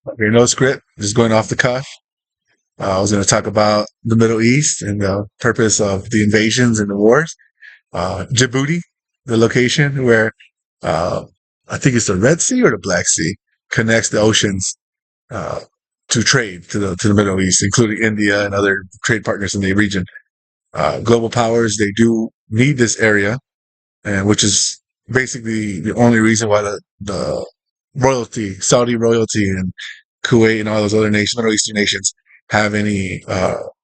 Okay, no script, just going off the cuff. I was going to talk about the Middle East and the purpose of the invasions and the wars. Djibouti, the location where uh, I think it's the Red Sea or the Black Sea connects the oceans uh, to trade to the Middle East, including India and other trade partners in the region. Global powers they do need this area, and which is basically the only reason why the royalty, Saudi royalty, and Kuwait and all those other nations, Middle Eastern nations, have any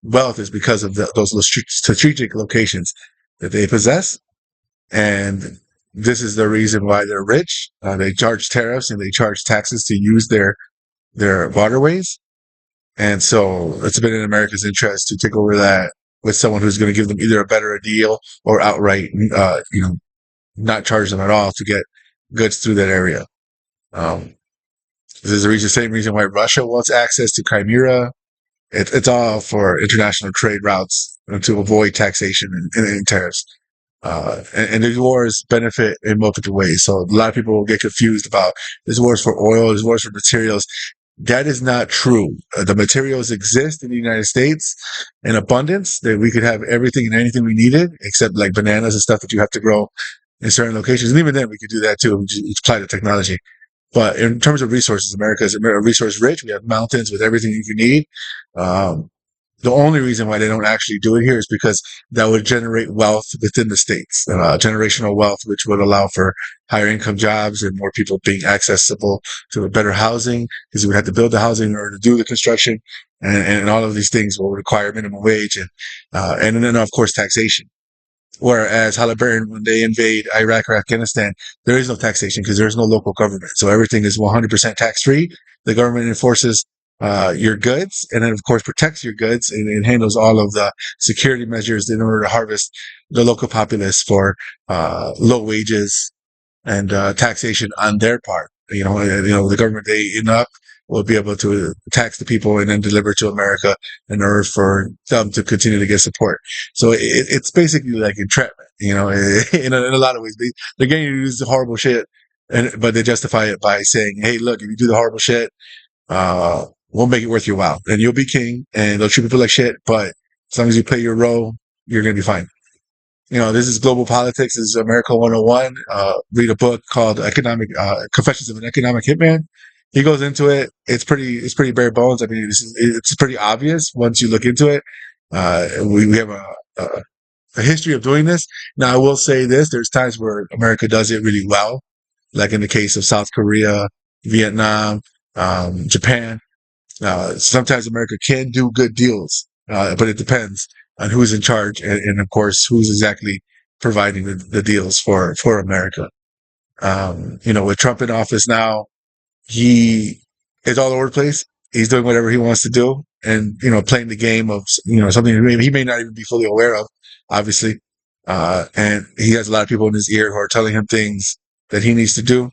wealth is because of those strategic locations that they possess, and this is the reason why they're rich. They charge tariffs and they charge taxes to use their waterways, and so it's been in America's interest to take over that with someone who's going to give them either a better deal or outright, not charge them at all to get goods through that area. Um, this is the same reason why Russia wants access to Crimea. It's all for international trade routes and to avoid taxation and tariffs. And these wars benefit in multiple ways. So a lot of people will get confused about this wars for oil, this wars for materials. That is not true. The materials exist in the United States in abundance that we could have everything and anything we needed, except like bananas and stuff that you have to grow in certain locations. And even then, we could do that too. We just apply the technology. But in terms of resources, America is resource rich. We have mountains with everything you need. Um, the only reason why they don't actually do it here is because that would generate wealth within the states, generational wealth, which would allow for higher income jobs and more people being accessible to better housing, because we would have to build the housing in order to do the construction, and all of these things will require minimum wage and then of course taxation. Whereas Halliburton, when they invade Iraq or Afghanistan, there is no taxation because there is no local government. So everything is 100% tax free. The government enforces your goods and then, of course, protects your goods and handles all of the security measures in order to harvest the local populace for low wages and taxation on their part. The government they enact will be able to tax the people and then deliver to America in order for them to continue to get support. So it's basically like entrapment, in a lot of ways. They're getting you to use the horrible shit, but they justify it by saying, hey, look, if you do the horrible shit, we'll make it worth your while. And you'll be king, and they'll treat people like shit, but as long as you play your role, you're going to be fine. This is global politics. This is America 101. Read a book called Confessions of an Economic Hitman. He goes into it. It's pretty bare bones. I mean, it's pretty obvious once you look into it. We have a history of doing this. Now, I will say this. There's times where America does it really well, like in the case of South Korea, Vietnam, Japan. Sometimes America can do good deals, but it depends on who's in charge and of course, who's exactly providing the deals for America. With Trump in office now, he is all over the place. He's doing whatever he wants to do and, playing the game of, something he may not even be fully aware of, obviously. And he has a lot of people in his ear who are telling him things that he needs to do.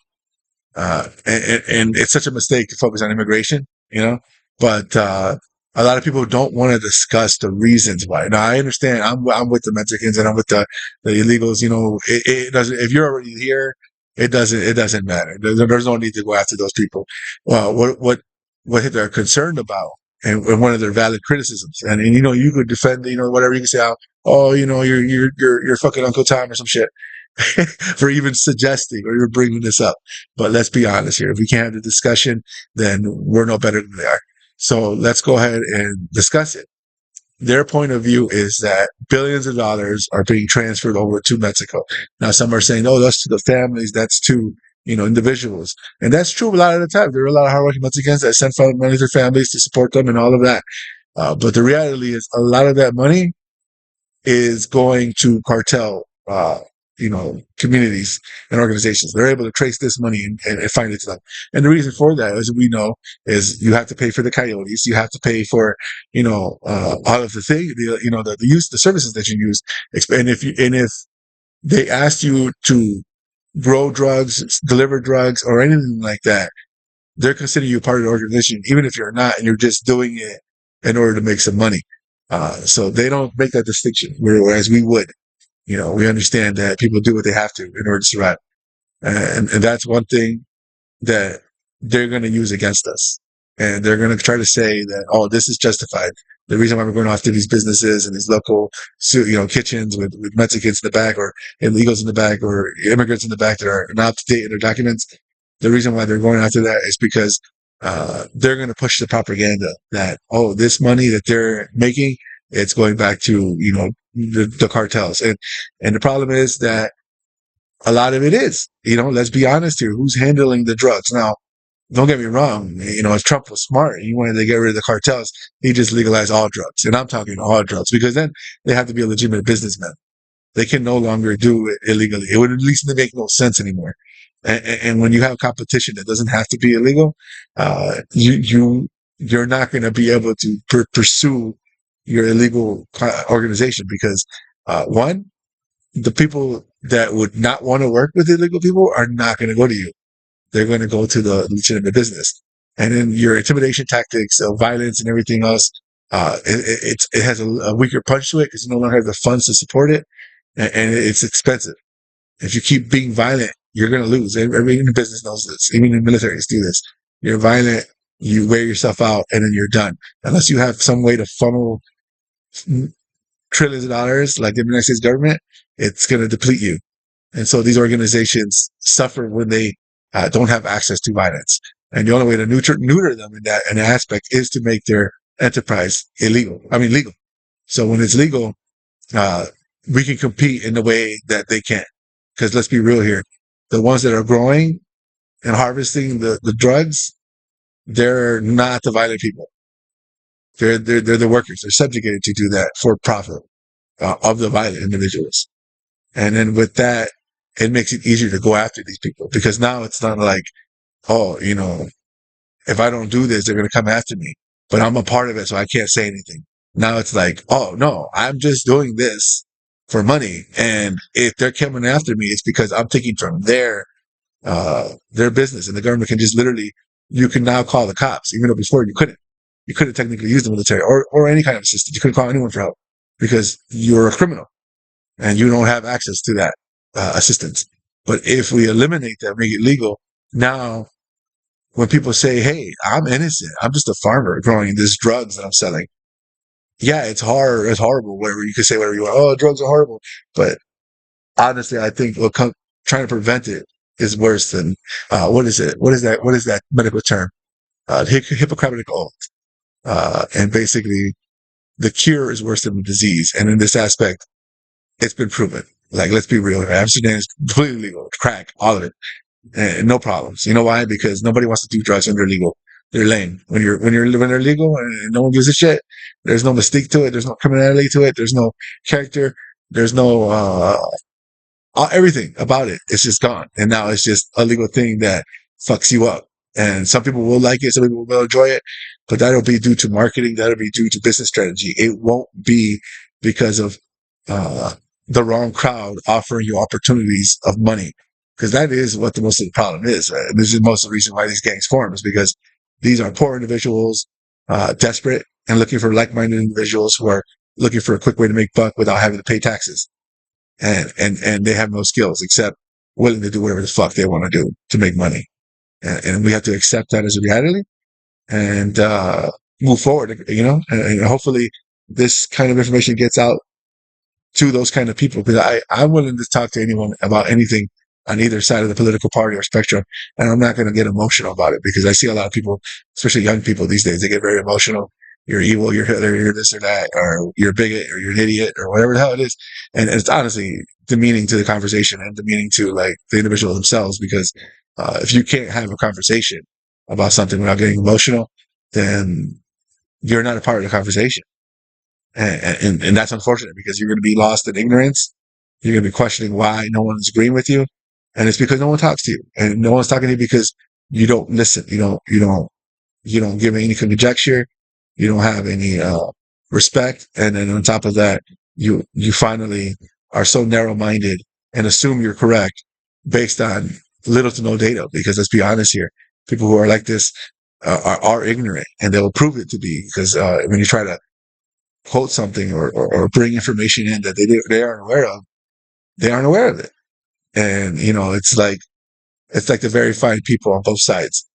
And it's such a mistake to focus on immigration, but a lot of people don't want to discuss the reasons why. Now, I understand. I'm with the Mexicans and I'm with the illegals. It doesn't. If you're already here, it doesn't matter. There's no need to go after those people. What they're concerned about, and one of their valid criticisms, and you could defend, whatever you can say. Oh, you're fucking Uncle Tom or some shit. For even suggesting or even bringing this up. But let's be honest here. If we can't have the discussion, then we're no better than they are. So let's go ahead and discuss it. Their point of view is that billions of dollars are being transferred over to Mexico. Now, some are saying, oh, that's to the families, that's to, individuals. And that's true a lot of the time. There are a lot of hardworking Mexicans that send money to their families to support them and all of that. But the reality is a lot of that money is going to cartel, communities and organizations. They're able to trace this money and find it to them. And the reason for that, as we know, is you have to pay for the coyotes. You have to pay for, all of the thing, the services that you use. And if they asked you to grow drugs, deliver drugs, or anything like that, they're considering you part of the organization, even if you're not, and you're just doing it in order to make some money. So they don't make that distinction, whereas we would. We understand that people do what they have to in order to survive. And that's one thing that they're going to use against us. and they're going to try to say that, oh, this is justified. The reason why we're going after these businesses and these local, kitchens with Mexicans in the back or illegals in the back or immigrants in the back that are not up to date in their documents. The reason why they're going after that is because they're going to push the propaganda that, oh, this money that they're making, it's going back to, the cartels. And the problem is that a lot of it is, let's be honest here. Who's handling the drugs? Now, don't get me wrong. If Trump was smart, he wanted to get rid of the cartels, he just legalized all drugs. And I'm talking all drugs because then they have to be a legitimate businessman. They can no longer do it illegally. It would at least make no sense anymore. And when you have competition that doesn't have to be illegal, you're not going to be able to pursue your illegal organization because, one, the people that would not want to work with illegal people are not going to go to you. They're going to go to the legitimate business. And then your intimidation tactics of violence and everything else, it has a weaker punch to it because you no longer have the funds to support it. And it's expensive. If you keep being violent, you're going to lose. Everybody in the business knows this. Even in the militaries do this. You're violent, you wear yourself out, and then you're done. Unless you have some way to funnel trillions of dollars like the United States government, it's going to deplete you. And so these organizations suffer when they don't have access to violence. And the only way to neuter them in that aspect is to make their enterprise legal. So when it's legal, we can compete in the way that they can't. Because let's be real here. The ones that are growing and harvesting the drugs, they're not the violent people. They're the workers. They're subjugated to do that for profit of the violent individuals. And then with that, it makes it easier to go after these people because now it's not like, oh, if I don't do this, they're going to come after me, but I'm a part of it. So I can't say anything. Now it's like, oh no, I'm just doing this for money. And if they're coming after me, it's because I'm taking from their business, and the government can just literally, you can now call the cops, even though before you couldn't. You couldn't technically use the military or any kind of assistance. You couldn't call anyone for help because you're a criminal and you don't have access to that assistance. But if we eliminate that, make it legal, now when people say, hey, I'm innocent, I'm just a farmer growing this drugs that I'm selling. Yeah, it's hard, it's horrible, whatever. You can say whatever you want. Oh, drugs are horrible. But honestly, I think trying to prevent it is worse than, what is it? What is that medical term? Hippocratic oath. And basically, the cure is worse than the disease. And in this aspect, it's been proven. Like, let's be real. Amsterdam is completely legal. Crack, all of it. And no problems. You know why? Because nobody wants to do drugs when they're legal. They're lame. When they're legal and no one gives a shit, there's no mystique to it. There's no criminality to it. There's no character. There's no, everything about it. It's just gone. And now it's just a legal thing that fucks you up. And some people will like it. Some people will enjoy it, but that'll be due to marketing. That'll be due to business strategy. It won't be because of, the wrong crowd offering you opportunities of money. Because that is what the most of the problem is. Right? This is most of the reason why these gangs form is because these are poor individuals, desperate and looking for like-minded individuals who are looking for a quick way to make buck without having to pay taxes. And they have no skills except willing to do whatever the fuck they want to do to make money. And we have to accept that as a reality and, move forward, and hopefully this kind of information gets out to those kind of people because I'm willing to talk to anyone about anything on either side of the political party or spectrum. And I'm not going to get emotional about it because I see a lot of people, especially young people these days, they get very emotional. You're evil, you're Hitler, you're this or that, or you're a bigot or you're an idiot or whatever the hell it is. And it's honestly demeaning to the conversation and demeaning to like the individual themselves because, if you can't have a conversation about something without getting emotional, then you're not a part of the conversation. And that's unfortunate because you're going to be lost in ignorance. You're going to be questioning why no one's agreeing with you. And it's because no one talks to you and no one's talking to you because you don't listen. You don't give any conjecture. You don't have any, respect. And then on top of that, you finally are so narrow minded and assume you're correct based on little to no data. Because let's be honest here, people who are like this, are ignorant and they'll prove it to be because, when you try to quote something or bring information in that they aren't aware of, they aren't aware of it. And, it's like the very fine people on both sides.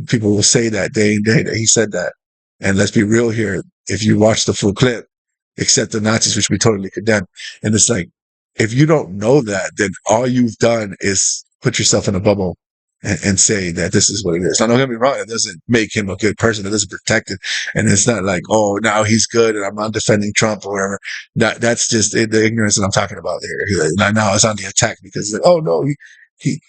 People will say that day and day that he said that. And let's be real here. If you watch the full clip, except the Nazis, which we totally condemn. And it's like, if you don't know that, then all you've done is put yourself in a bubble and say that this is what it is. Now, don't get me wrong. It doesn't make him a good person. It doesn't protect it. And it's not like, oh, now he's good and I'm not defending Trump or whatever. That's just the ignorance that I'm talking about here. Now it's on the attack because, like, oh, no, he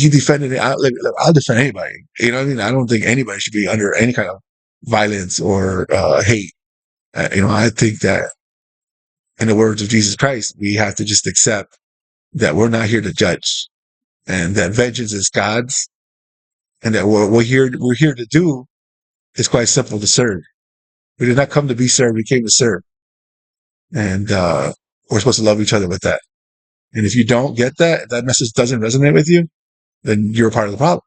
defended it. I'll defend anybody. You know what I mean? I don't think anybody should be under any kind of violence or hate. I think that in the words of Jesus Christ, we have to just accept that we're not here to judge and that vengeance is God's and that what we're here to do is quite simple, to serve. We did not come to be served. We came to serve. And, we're supposed to love each other with that. And if you don't get that, if that message doesn't resonate with you, then you're a part of the problem.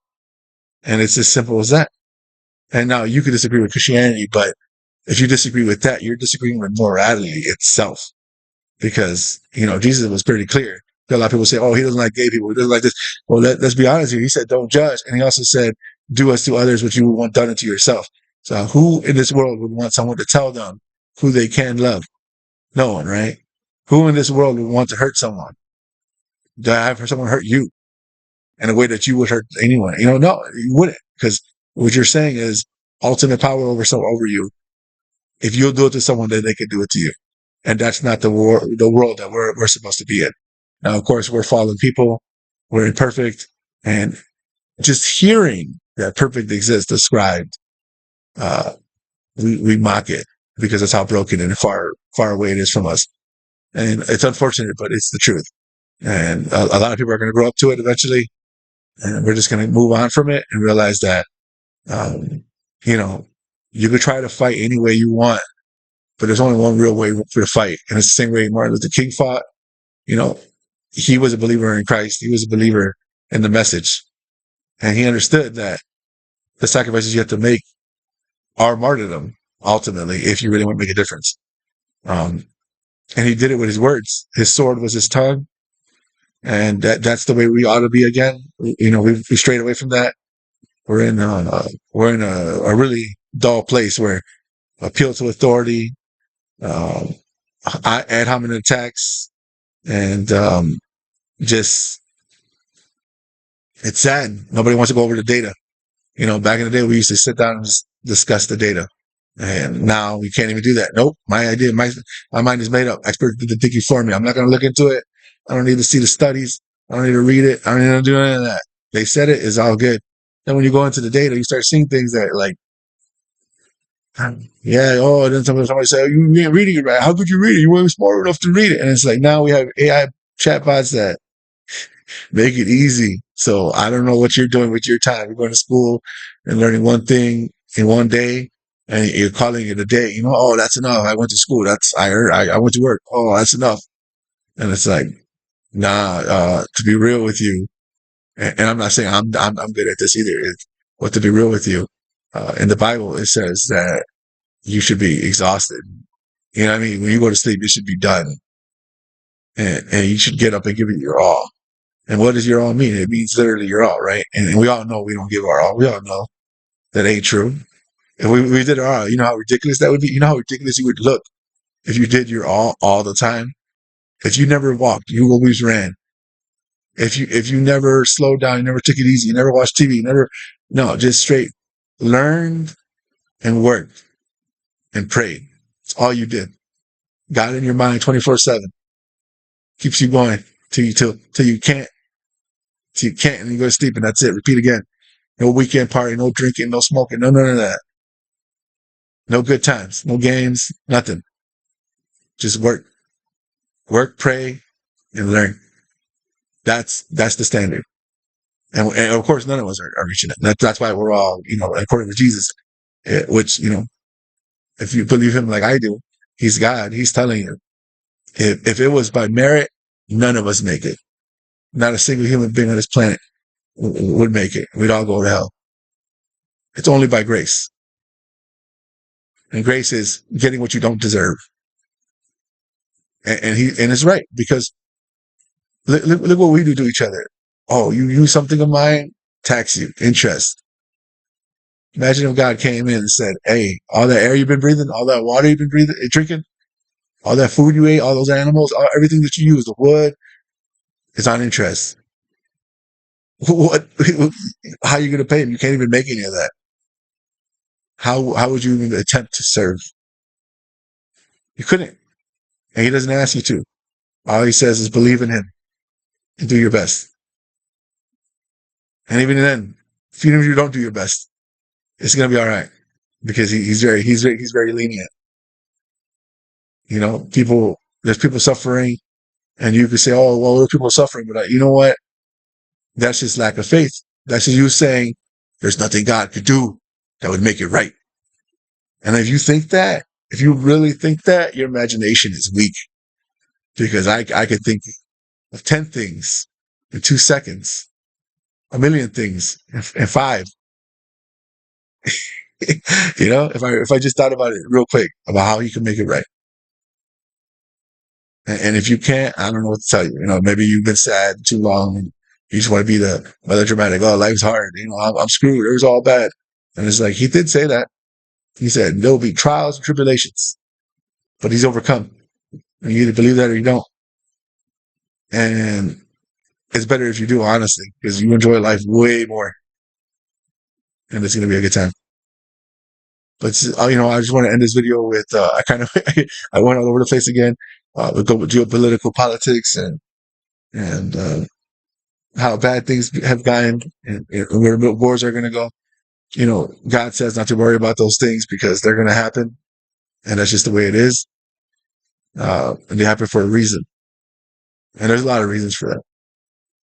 And it's as simple as that. And now you could disagree with Christianity, but if you disagree with that, you're disagreeing with morality itself. Because, Jesus was pretty clear. A lot of people say, oh, he doesn't like gay people. He doesn't like this. Well, let's be honest here. He said, don't judge. And he also said, do unto others what you would want done unto yourself. So who in this world would want someone to tell them who they can love? No one, right? Who in this world would want to hurt someone? To have someone hurt you in a way that you would hurt anyone? No, you wouldn't. Because what you're saying is ultimate power over you. If you'll do it to someone, then they can do it to you. And that's not the world that we're supposed to be in. Now, of course, we're fallen people. We're imperfect. And just hearing that perfect exists described, we mock it because that's how broken and far away it is from us. And it's unfortunate, but it's the truth. And a lot of people are going to grow up to it eventually. And we're just going to move on from it and realize that, you could try to fight any way you want, but there's only one real way for the fight. And it's the same way Martin Luther King fought. He was a believer in Christ. He was a believer in the message. And he understood that the sacrifices you have to make are martyrdom, ultimately, if you really want to make a difference. And he did it with his words. His sword was his tongue. And that's the way we ought to be again. We strayed away from that. We're in a really dull place where appeal to authority, ad hominem attacks, and just it's sad. Nobody wants to go over the data. Back in the day, we used to sit down and just discuss the data, and now we can't even do that. Nope, my idea, my mind is made up. Experts did the thinking for me. I'm not going to look into it. I don't need to see the studies. I don't need to read it. I don't need to do any of that. They said it is all good. Then when you go into the data, you start seeing things that like, yeah, oh, then somebody say, oh, you ain't reading it right. How could you read it? You weren't smart enough to read it. And it's like, now we have AI chatbots that make it easy. So I don't know what you're doing with your time. You're going to school and learning one thing in one day and you're calling it a day. Oh, that's enough. I went to school. I went to work. Oh, that's enough. And it's like, nah, to be real with you. And I'm not saying I'm good at this either. But to be real with you, in the Bible, it says that you should be exhausted. You know what I mean? When you go to sleep, you should be done. And you should get up and give it your all. And what does your all mean? It means literally your all, right? And we all know we don't give our all. We all know that ain't true. If we did our all, you know how ridiculous that would be? You know how ridiculous you would look if you did your all the time? If you never walked, you always ran. If you never slowed down, you never took it easy, you never watched TV, just straight learned and worked and prayed. It's all you did. Got in your mind 24/7. Keeps you going till you can't, and you go to sleep and that's it. Repeat again. No weekend party, no drinking, no smoking, none of that. No good times, no games, nothing. Just work, pray, and learn. That's the standard. And of course, none of us are reaching it. That's why we're all, according to Jesus, which, if you believe him like I do, he's God. He's telling you, if it was by merit, none of us make it. Not a single human being on this planet would make it. We'd all go to hell. It's only by grace. And grace is getting what you don't deserve. And it's right, because look what we do to each other. Oh, you use something of mine, tax you, interest. Imagine if God came in and said, "Hey, all that air you've been breathing, all that water you've been breathing, drinking, all that food you ate, all those animals, everything that you use, the wood, is on interest. What? How are you going to pay him? You can't even make any of that. How would you even attempt to serve? You couldn't, and he doesn't ask you to. All he says is believe in him and do your best. And even then, even if you don't do your best, it's going to be all right because he's very lenient. You know, there's people suffering, and you could say, "Oh, well, there's people suffering," but you know what? That's just lack of faith. That's just you saying there's nothing God could do that would make it right. And if you think that, if you really think that, your imagination is weak because I could think of 10 things in 2 seconds, a million things in five. You know, if I just thought about it real quick about how you can make it right. And if you can't, I don't know what to tell you. You know, maybe you've been sad too long and you just want to be the melodramatic. Oh, life's hard. You know, I'm screwed. It was all bad. And it's like, he did say that. He said, there'll be trials and tribulations, but he's overcome. And you either believe that or you don't. And it's better if you do, honestly, because you enjoy life way more. And it's going to be a good time. But, you know, I just want to end this video with, I kind of, I went all over the place again. We go with geopolitical politics and, how bad things have gotten and where wars are going to go. You know, God says not to worry about those things because they're going to happen. And that's just the way it is. And they happen for a reason. And there's a lot of reasons for that.